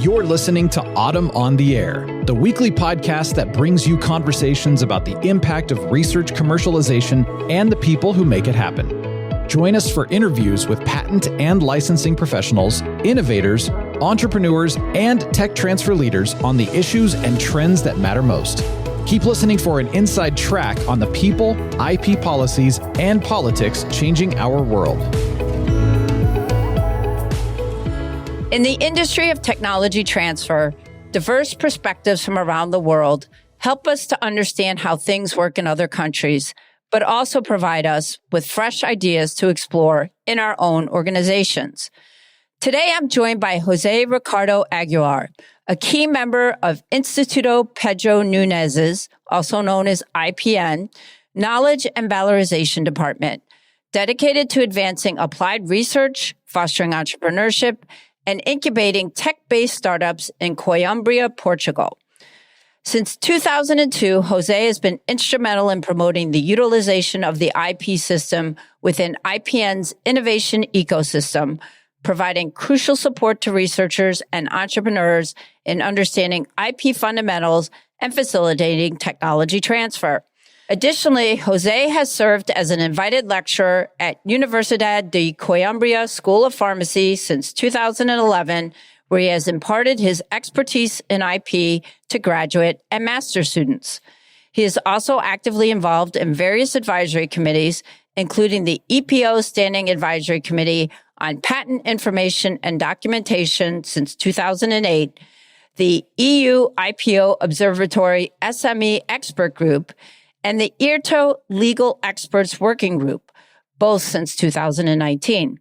You're listening to Autumn on the Air, the weekly podcast that brings you conversations about the impact of research commercialization and the people who make it happen. Join us for interviews with patent and licensing professionals, innovators, entrepreneurs, and tech transfer leaders on the issues and trends that matter most. Keep listening for an inside track on the people, IP policies, and politics changing our world. In the industry of technology transfer, diverse perspectives from around the world help us to understand how things work in other countries, but also provide us with fresh ideas to explore in our own organizations. Today, I'm joined by José Ricardo Aguilar, a key member of Instituto Pedro Nunes, also known as IPN, Knowledge and Valorisation Department, dedicated to advancing applied research, fostering entrepreneurship, and incubating tech-based startups in Coimbra, Portugal. Since 2002, José has been instrumental in promoting the utilization of the IP system within IPN's innovation ecosystem, providing crucial support to researchers and entrepreneurs in understanding IP fundamentals and facilitating technology transfer. Additionally, José has served as an invited lecturer at Universidade de Coimbra School of Pharmacy since 2011, where he has imparted his expertise in IP to graduate and master's students. He is also actively involved in various advisory committees, including the EPO Standing Advisory Committee on Patent Information and Documentation since 2008, the EU IPO Observatory SME Expert Group, and the IRTO Legal Experts Working Group, both since 2019.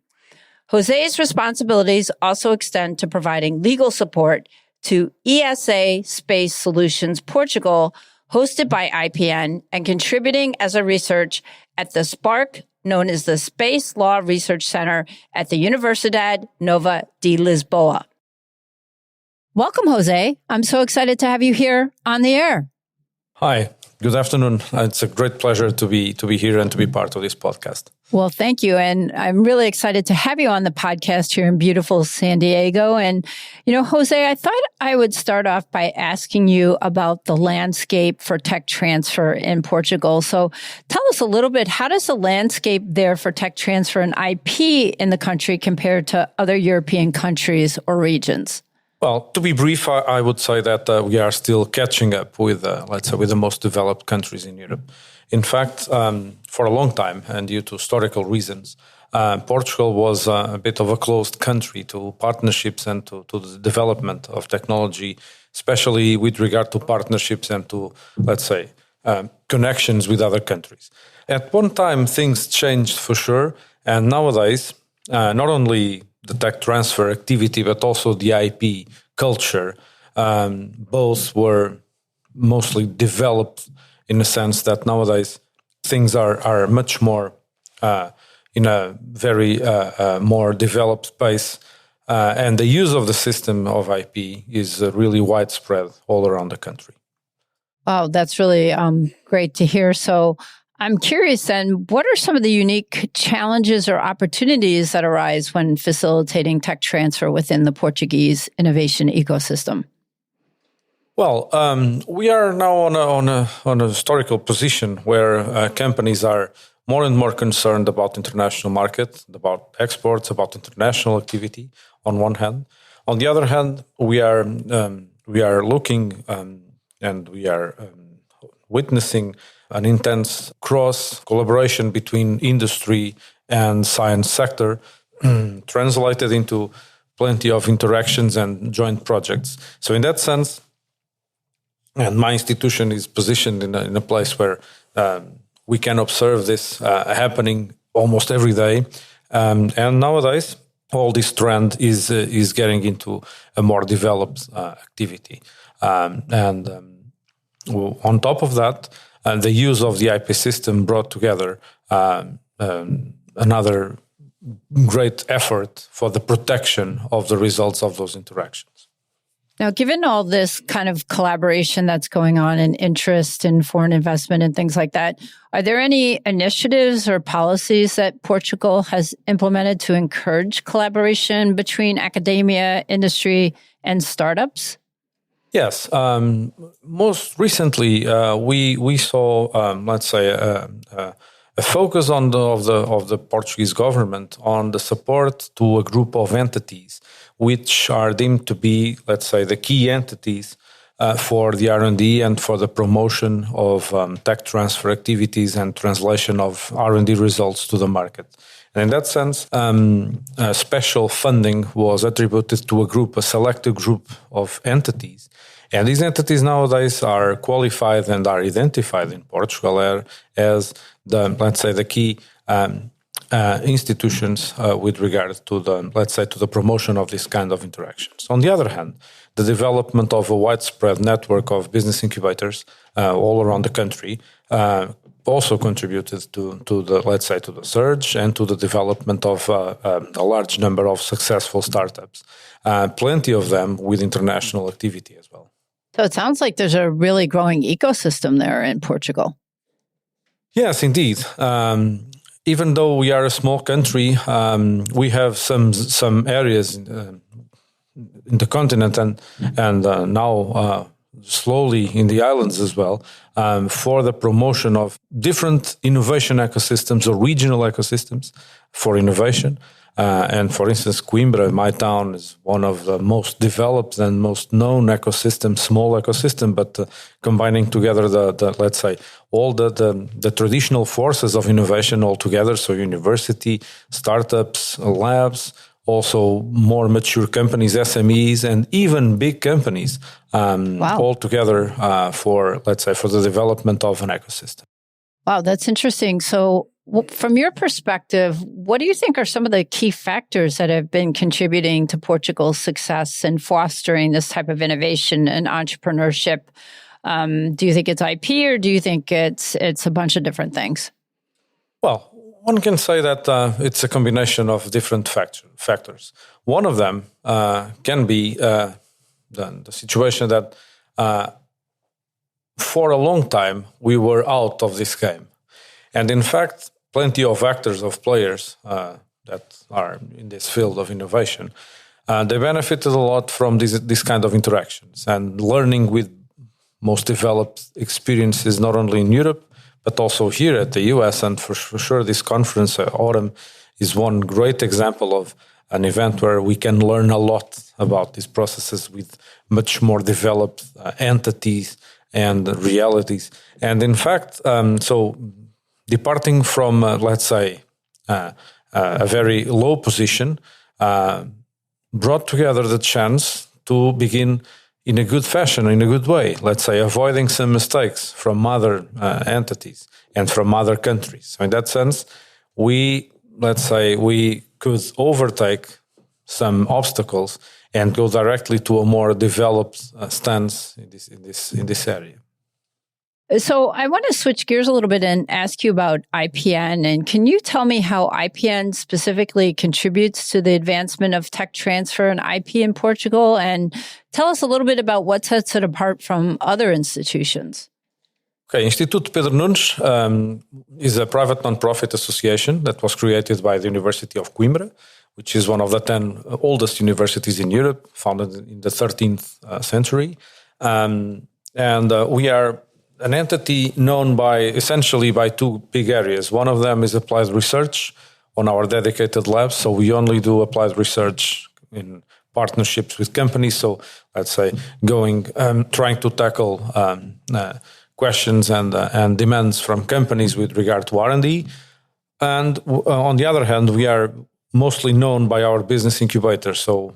José's responsibilities also extend to providing legal support to ESA Space Solutions Portugal, hosted by IPN, and contributing as a research at the SPARC, known as the Space Law Research Center at the Universidade Nova de Lisboa. Welcome, José. I'm so excited to have you here on the air. Hi. Good afternoon. It's a great pleasure to be here and to be part of this podcast. Well, thank you. And I'm really excited to have you on the podcast here in beautiful San Diego. And, José, I thought I would start off by asking you about the landscape for tech transfer in Portugal. So tell us a little bit, how does the landscape there for tech transfer and IP in the country compare to other European countries or regions? Well, to be brief, I would say that we are still catching up with, with the most developed countries in Europe. In fact, for a long time, and due to historical reasons, Portugal was a bit of a closed country to partnerships and to the development of technology, especially with regard to partnerships and to, connections with other countries. At one time, things changed for sure, and nowadays, not only the tech transfer activity, but also the IP culture, both were mostly developed in the sense that nowadays things are much more in a very more developed space, and the use of the system of IP is really widespread all around the country. Wow, that's really great to hear. So I'm curious then, what are some of the unique challenges or opportunities that arise when facilitating tech transfer within the Portuguese innovation ecosystem? Well, we are now on a historical position where companies are more and more concerned about international market, about exports, about international activity on one hand. On the other hand, we are looking and we are witnessing an intense cross-collaboration between industry and science sector, translated into plenty of interactions and joint projects. So in that sense, and my institution is positioned in a place where we can observe this happening almost every day. And nowadays, all this trend is getting into a more developed activity. On top of that, the use of the IP system brought together another great effort for the protection of the results of those interactions. Now, given all this kind of collaboration that's going on and interest in foreign investment and things like that, are there any initiatives or policies that Portugal has implemented to encourage collaboration between academia, industry, and startups? Yes. Most recently, we saw, let's say, a focus of the Portuguese government on the support to a group of entities which are deemed to be, let's say, the key entities for the R&D and for the promotion of tech transfer activities and translation of R&D results to the market. And in that sense, special funding was attributed to a selected group of entities. And these entities nowadays are qualified and are identified in Portugal as the key institutions with regard to the promotion of this kind of interactions. On the other hand, the development of a widespread network of business incubators all around the country also contributed to the surge and to the development of a large number of successful startups, plenty of them with international activity as well. So it sounds like there's a really growing ecosystem there in Portugal. Yes, indeed. Even though we are a small country, we have some areas in the continent and now slowly in the islands as well for the promotion of different innovation ecosystems or regional ecosystems for innovation. And for instance, Coimbra, my town, is one of the most developed and most known ecosystems, small ecosystem, but combining together let's say, all the traditional forces of innovation all together. So university, startups, labs, also more mature companies, SMEs, and even big companies all together for the development of an ecosystem. Wow, that's interesting. So from your perspective, what do you think are some of the key factors that have been contributing to Portugal's success in fostering this type of innovation and entrepreneurship? Do you think it's IP or do you think it's a bunch of different things? Well, one can say that it's a combination of different factors. One of them can be the situation that for a long time we were out of this game. And in fact, plenty of actors, of players that are in this field of innovation, they benefited a lot from this kind of interactions and learning with most developed experiences, not only in Europe, but also here at the US. And for sure, this conference, Autumn, is one great example of an event where we can learn a lot about these processes with much more developed entities and realities. And in fact, so departing from, let's say, a very low position, brought together the chance to begin in a good fashion, in a good way, let's say, avoiding some mistakes from other entities and from other countries. So in that sense, we could overtake some obstacles and go directly to a more developed stance in this area. So I want to switch gears a little bit and ask you about IPN. And can you tell me how IPN specifically contributes to the advancement of tech transfer and IP in Portugal? And tell us a little bit about what sets it apart from other institutions. Okay, Instituto Pedro Nunes is a private non-profit association that was created by the University of Coimbra, which is one of the 10 oldest universities in Europe, founded in the 13th century. And we are an entity known essentially by two big areas. One of them is applied research on our dedicated labs. So we only do applied research in partnerships with companies. So let's say trying to tackle questions and demands from companies with regard to R&D. And on the other hand, we are mostly known by our business incubators. So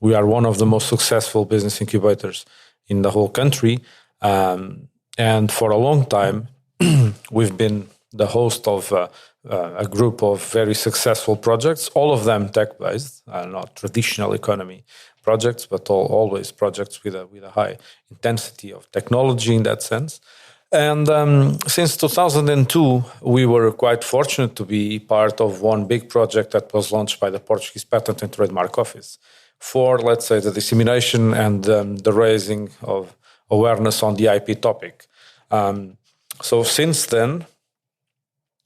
we are one of the most successful business incubators in the whole country. And for a long time, we've been the host of a group of very successful projects, all of them tech-based, not traditional economy projects, but always projects with a high intensity of technology in that sense. And since 2002, we were quite fortunate to be part of one big project that was launched by the Portuguese Patent and Trademark Office, for, let's say, the dissemination and the raising of awareness on the IP topic. So since then,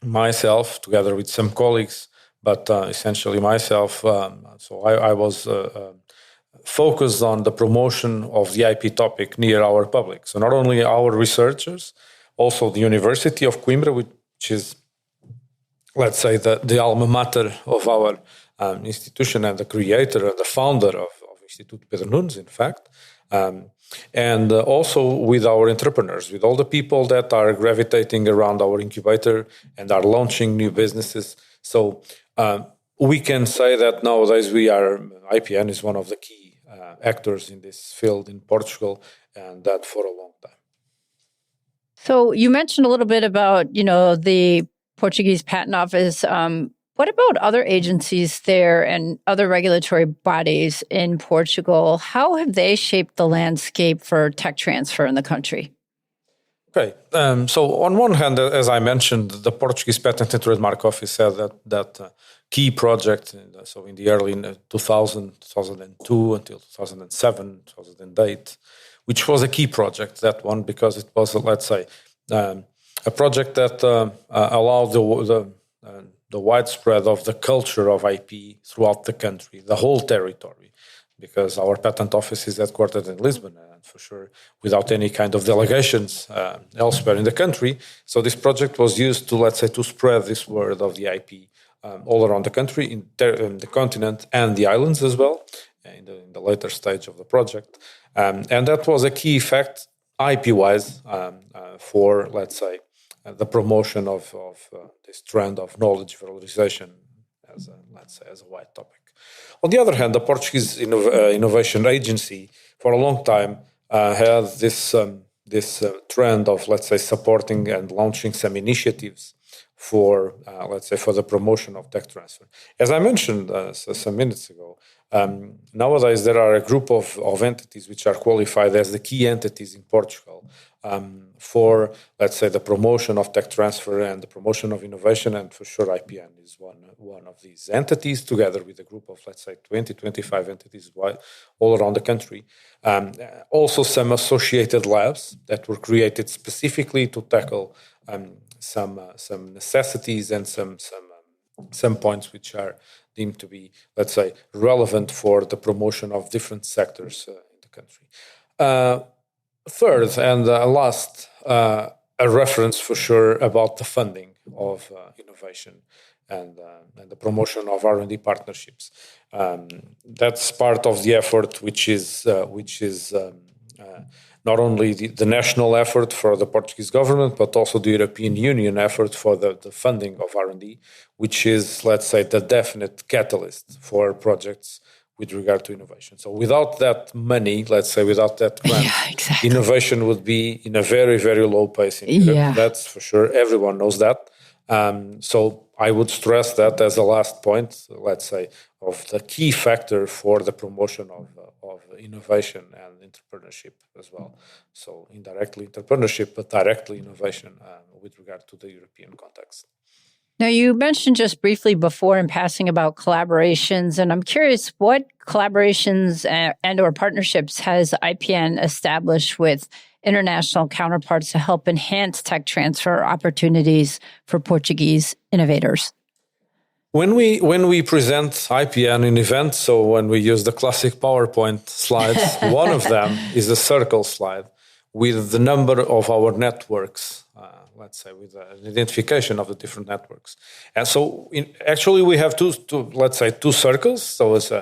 myself, together with some colleagues, but essentially myself, so I was focused on the promotion of the IP topic near our public. So not only our researchers, also the University of Coimbra, which is, let's say, the alma mater of our institution and the creator and the founder of Instituto Pedro Nunes, in fact, and also with our entrepreneurs, with all the people that are gravitating around our incubator and are launching new businesses. So we can say that nowadays IPN is one of the key actors in this field in Portugal, and that for a long time. So you mentioned a little bit about, the Portuguese Patent Office. What about other agencies there and other regulatory bodies in Portugal? How have they shaped the landscape for tech transfer in the country? Okay. So on one hand, as I mentioned, the Portuguese Patent and Trademark Office had that key project. So in the early 2002 until 2007, 2008, which was a key project, that one, because it was, let's say, a project that allowed the widespread of the culture of IP throughout the country, the whole territory, because our patent office is headquartered in Lisbon, and for sure, without any kind of delegations elsewhere in the country. So this project was used to, let's say, to spread this word of the IP all around the country, in the continent and the islands as well, in the later stage of the project. And that was a key fact, IP-wise, for, let's say, the promotion of this trend of knowledge valorization as a wide topic. On the other hand, the Portuguese Innovation Agency for a long time had this trend of, let's say, supporting and launching some initiatives for, let's say, for the promotion of tech transfer. As I mentioned some minutes ago, nowadays there are a group of entities which are qualified as the key entities in Portugal for, let's say, the promotion of tech transfer and the promotion of innovation, and for sure IPN is one of these entities, together with a group of, let's say, 20-25 entities all around the country. Also some associated labs that were created specifically to tackle some necessities and some points which are deemed to be, let's say, relevant for the promotion of different sectors in the country. Third and last, a reference for sure about the funding of innovation and the promotion of R&D partnerships. That's part of the effort, which is not only the national effort for the Portuguese government, but also the European Union effort for the funding of R&D, which is, let's say, the definite catalyst for projects with regard to innovation. So without that money, let's say, without that grant, exactly, innovation would be in a very, very low pace in Europe. Yeah. That's for sure. Everyone knows that. So I would stress that as a last point, let's say, of the key factor for the promotion of innovation and entrepreneurship as well. So indirectly entrepreneurship, but directly innovation with regard to the European context. Now, you mentioned just briefly before in passing about collaborations, and I'm curious, what collaborations and or partnerships has IPN established with international counterparts to help enhance tech transfer opportunities for Portuguese innovators? When we present IPN in events, so when we use the classic PowerPoint slides, one of them is a circle slide with the number of our networks, let's say, with an identification of the different networks. And so actually we have two circles. So it's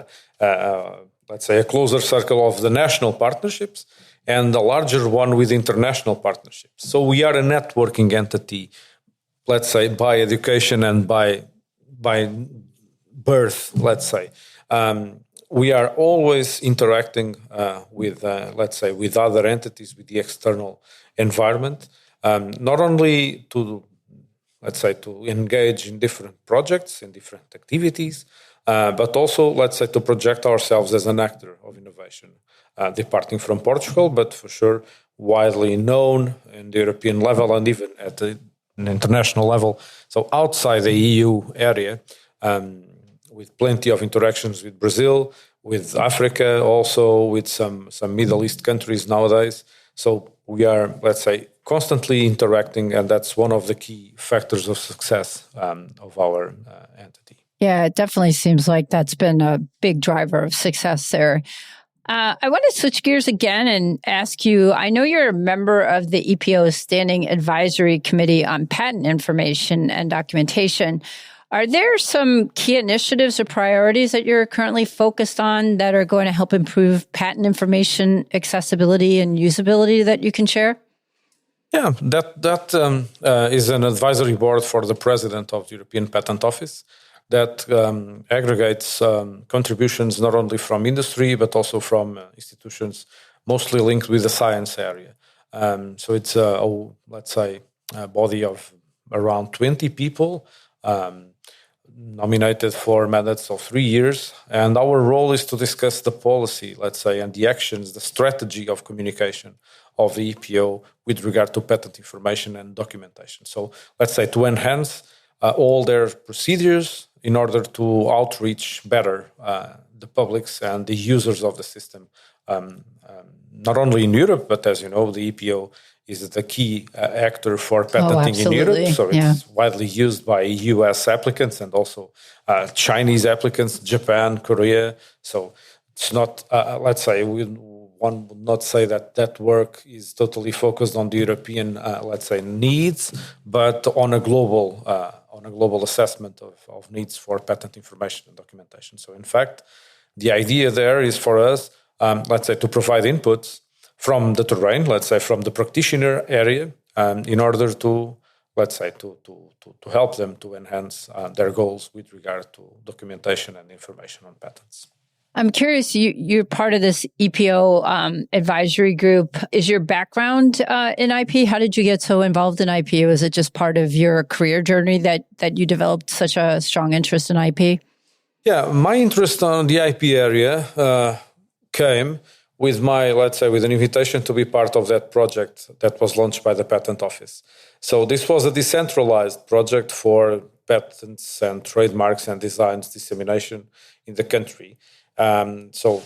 let's say a closer circle of the national partnerships and a larger one with international partnerships. So we are a networking entity, let's say, by education and by birth, let's say. We are always interacting with, let's say, with other entities, with the external environment, not only to, let's say, to engage in different projects, in different activities, but also, let's say, to project ourselves as an actor of innovation, departing from Portugal, but for sure widely known in the European level and even at an international level. So outside the EU area, with plenty of interactions with Brazil, with Africa, also with some Middle East countries nowadays. So we are, let's say, constantly interacting, and that's one of the key factors of success of our entity. Yeah, it definitely seems like that's been a big driver of success there. I want to switch gears again and ask you, I know you're a member of the EPO's Standing Advisory Committee on Patent Information and Documentation. Are there some key initiatives or priorities that you're currently focused on that are going to help improve patent information accessibility and usability that you can share? Yeah, that is an advisory board for the president of the European Patent Office that aggregates contributions not only from industry, but also from institutions mostly linked with the science area. So it's, let's say, a body of around 20 people nominated for mandates of 3 years. And our role is to discuss the policy, let's say, and the actions, the strategy of communication of the EPO with regard to patent information and documentation. So let's say to enhance all their procedures in order to outreach better the publics and the users of the system, not only in Europe, but as you know, the EPO is the key actor for patenting in Europe. So it's widely used by US applicants and also Chinese applicants, Japan, Korea. So it's not, let's say, one would not say that work is totally focused on the European, let's say, needs, but on a global assessment of needs for patent information and documentation. So in fact, the idea there is for us, let's say, to provide inputs from the terrain, let's say, from the practitioner area, in order to, let's say, to help them to enhance their goals with regard to documentation and information on patents. I'm curious, you're part of this EPO advisory group. Is your background in IP? How did you get so involved in IP? Was it just part of your career journey that you developed such a strong interest in IP? Yeah, my interest on the IP area came with with an invitation to be part of that project that was launched by the Patent Office. So this was a decentralized project for patents and trademarks and designs dissemination in the country. So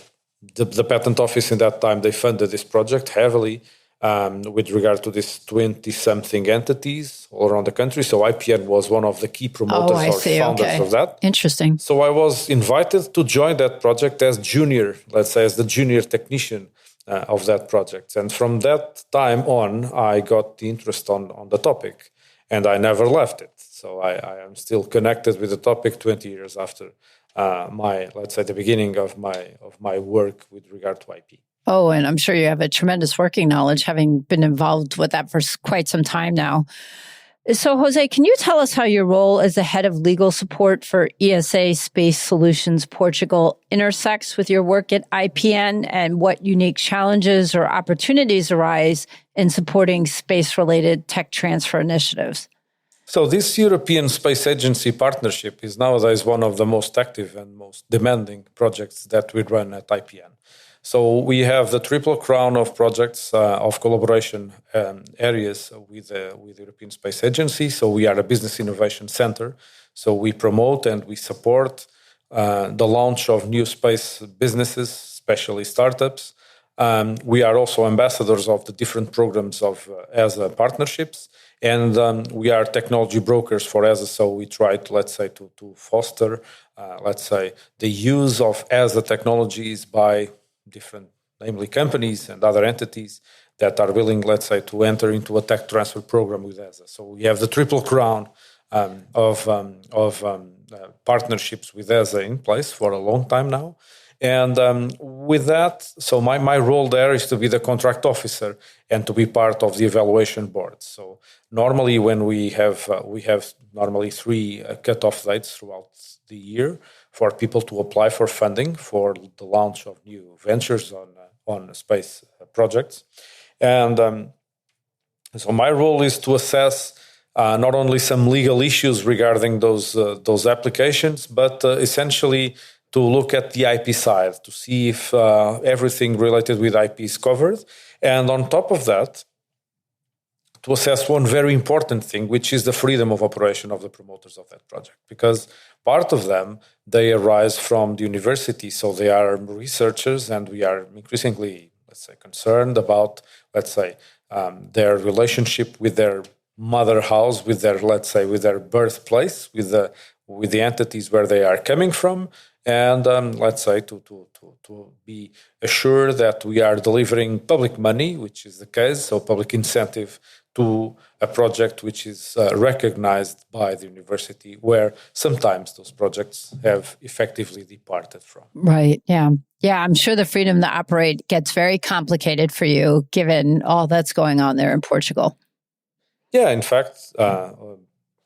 the Patent Office in that time, they funded this project heavily with regard to these 20-something entities all around the country. So IPN was one of the key promoters founders of that. Interesting. So I was invited to join that project as junior, let's say, as the junior technician of that project. And from that time on, I got the interest on the topic, and I never left it. So I am still connected with the topic 20 years after the beginning of my work with regard to IP. Oh, and I'm sure you have a tremendous working knowledge, having been involved with that for quite some time now. So, Jose, can you tell us how your role as the head of legal support for ESA Space Solutions Portugal intersects with your work at IPN, and what unique challenges or opportunities arise in supporting space-related tech transfer initiatives? So this European Space Agency partnership is nowadays one of the most active and most demanding projects that we run at IPN. So we have the triple crown of projects of collaboration areas with the European Space Agency. So we are a business innovation center. So we promote and we support the launch of new space businesses, especially startups. We are also ambassadors of the different programs of ESA partnerships. And we are technology brokers for ESA, so we try to, let's say, to foster, the use of ESA technologies by different, namely companies and other entities that are willing, let's say, to enter into a tech transfer program with ESA. So we have the triple crown of partnerships with ESA in place for a long time now. And with that, so my role there is to be the contract officer and to be part of the evaluation board. So normally when we have normally 3 cutoff dates throughout the year for people to apply for funding for the launch of new ventures on space projects. And so my role is to assess not only some legal issues regarding those applications, but essentially to look at the IP side, to see if everything related with IP is covered. And on top of that, to assess one very important thing, which is the freedom of operation of the promoters of that project. Because part of them they arise from the university. So they are researchers, and we are increasingly, concerned about, their relationship with their mother house, with their, with their birthplace, with the entities where they are coming from, and to be assured that we are delivering public money, which is the case, so public incentive to a project which is recognized by the university, where sometimes those projects have effectively departed from. Right. Yeah. Yeah. I'm sure the freedom to operate gets very complicated for you, given all that's going on there in Portugal. Yeah. In fact,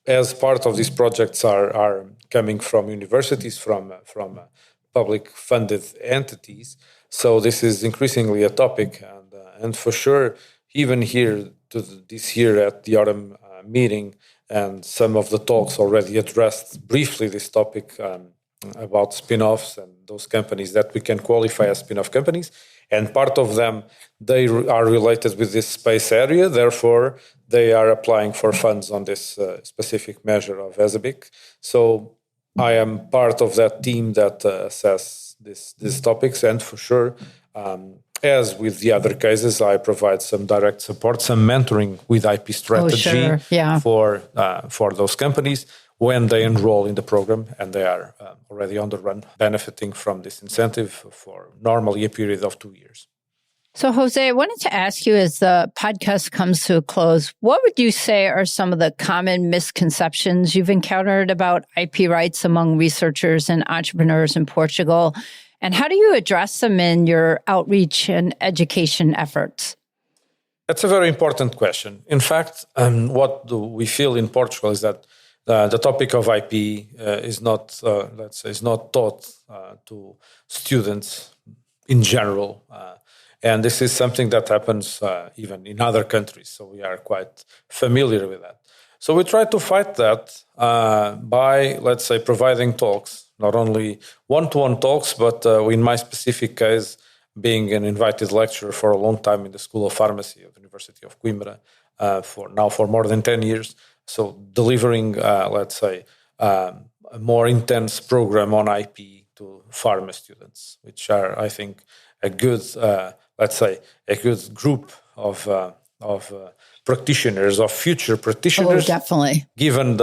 as part of these projects are coming from universities, from public funded entities. So this is increasingly a topic, and for sure, even here this year at the autumn meeting, and some of the talks already addressed briefly this topic about spin-offs and those companies that we can qualify as spin-off companies. And part of them, they are related with this space area. Therefore, they are applying for funds on this specific measure of ESABIC. So I am part of that team that assess these topics. And for sure, as with the other cases, I provide some direct support, some mentoring with IP strategy for those companies when they enroll in the program and they are already on the run, benefiting from this incentive for normally a period of 2 years. So, Jose, I wanted to ask you, as the podcast comes to a close, what would you say are some of the common misconceptions you've encountered about IP rights among researchers and entrepreneurs in Portugal? And how do you address them in your outreach and education efforts? That's a very important question. In fact, what we feel in Portugal is that the topic of IP is not, is not taught to students in general. And this is something that happens even in other countries. So we are quite familiar with that. So we try to fight that by, providing talks, not only one-to-one talks, but in my specific case, being an invited lecturer for a long time in the School of Pharmacy of the University of Coimbra, for more than 10 years. So delivering, a more intense program on IP to pharma students, which are, I think, a good, a good group of practitioners, of future practitioners. Oh, definitely. Given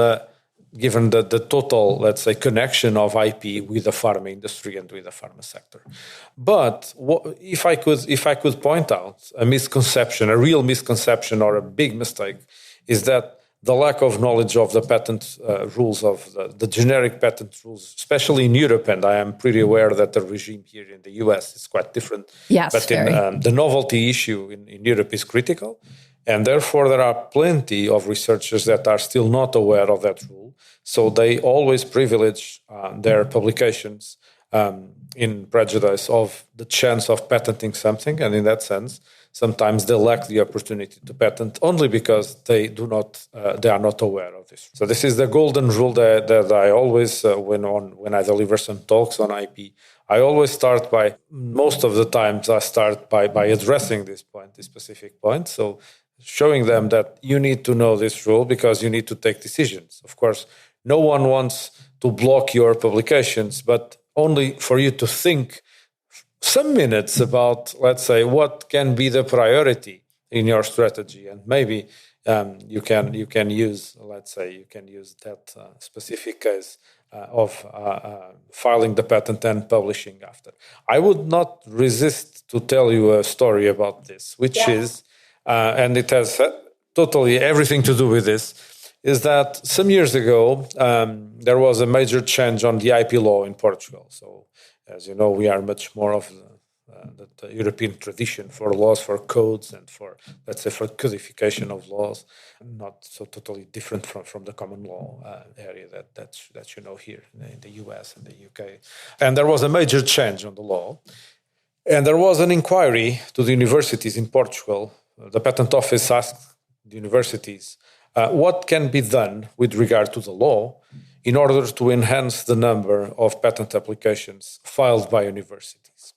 the total, connection of IP with the pharma industry and with the pharma sector. But if I could point out a misconception, a real misconception or a big mistake, is that the lack of knowledge of the patent rules, of the generic patent rules, especially in Europe, and I am pretty aware that the regime here in the US is quite different. Yes, but the novelty issue in Europe is critical. And therefore, there are plenty of researchers that are still not aware of that rule. So they always privilege their publications in prejudice of the chance of patenting something. And in that sense, sometimes they lack the opportunity to patent only because they are not aware of this. So this is the golden rule that I always, when I deliver some talks on IP, I always start by, most of the times I start by addressing this specific point. So showing them that you need to know this rule because you need to take decisions. Of course, no one wants to block your publications, but only for you to think some minutes about, what can be the priority in your strategy, and maybe you can use that specific case of filing the patent and publishing after. I would not resist to tell you a story about this, which is, and it has totally everything to do with this, is that some years ago there was a major change on the IP law in Portugal. So, as you know, we are much more of the European tradition for laws, for codes, and for codification of laws, not so totally different from the common law area that you know here in the US and the UK. And there was a major change on the law. And there was an inquiry to the universities in Portugal. The patent office asked the universities what can be done with regard to the law in order to enhance the number of patent applications filed by universities.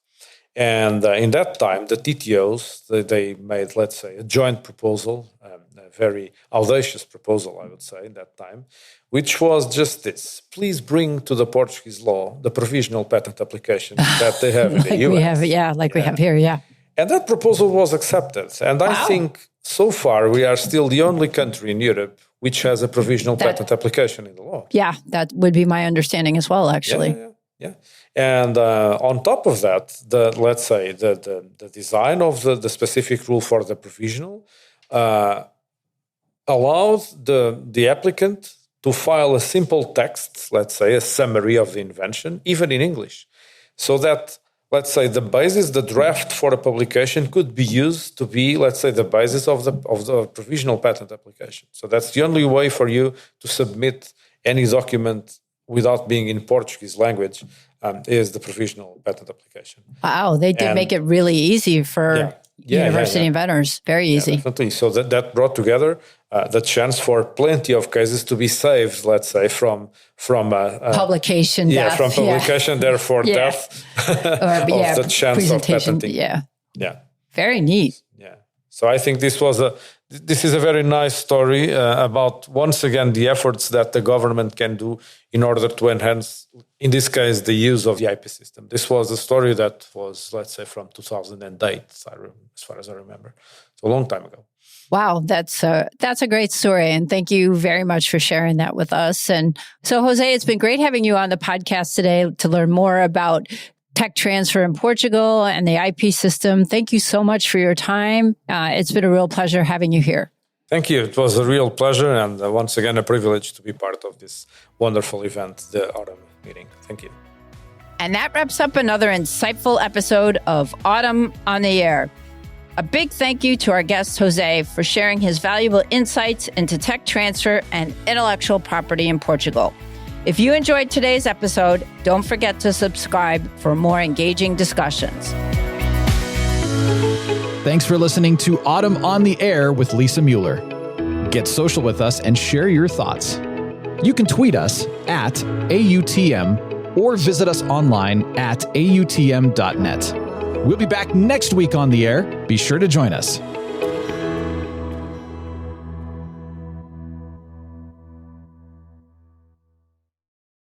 And in that time, the TTOs, they made, let's say, a joint proposal, a very audacious proposal, I would say, in that time, which was just this. Please bring to the Portuguese law the provisional patent application that they have in the US. We have here, yeah. And that proposal was accepted. And I think so far we are still the only country in Europe which has a provisional patent application in the law. Yeah, that would be my understanding as well, actually. Yeah. And on top of that, let's say the design of the specific rule for the provisional allows the applicant to file a simple text, let's say a summary of the invention, even in English, so that, let's say, the draft for a publication could be used to be, let's say, the basis of the provisional patent application. So that's the only way for you to submit any document without being in Portuguese language is the provisional patent application. Wow, they did make it really easy for university inventors. Very easy. Definitely. So that brought together the chance for plenty of cases to be saved, let's say, from publication death. From publication, therefore death of the chance of patenting. Yeah. Very neat. Yeah. So I think this is a very nice story about, once again, the efforts that the government can do in order to enhance, in this case, the use of the IP system. This was a story that was, let's say, from 2008, as far as I remember. So a long time ago. Wow, that's a great story. And thank you very much for sharing that with us. And so, Jose, it's been great having you on the podcast today to learn more about tech transfer in Portugal and the IP system. Thank you so much for your time. It's been a real pleasure having you here. Thank you. It was a real pleasure. And once again, a privilege to be part of this wonderful event, the Autumn meeting. Thank you. And that wraps up another insightful episode of Autumn on the Air. A big thank you to our guest, Jose, for sharing his valuable insights into tech transfer and intellectual property in Portugal. If you enjoyed today's episode, don't forget to subscribe for more engaging discussions. Thanks for listening to Autumn on the Air with Lisa Mueller. Get social with us and share your thoughts. You can tweet us at AUTM or visit us online at autm.net. We'll be back next week on the air. Be sure to join us.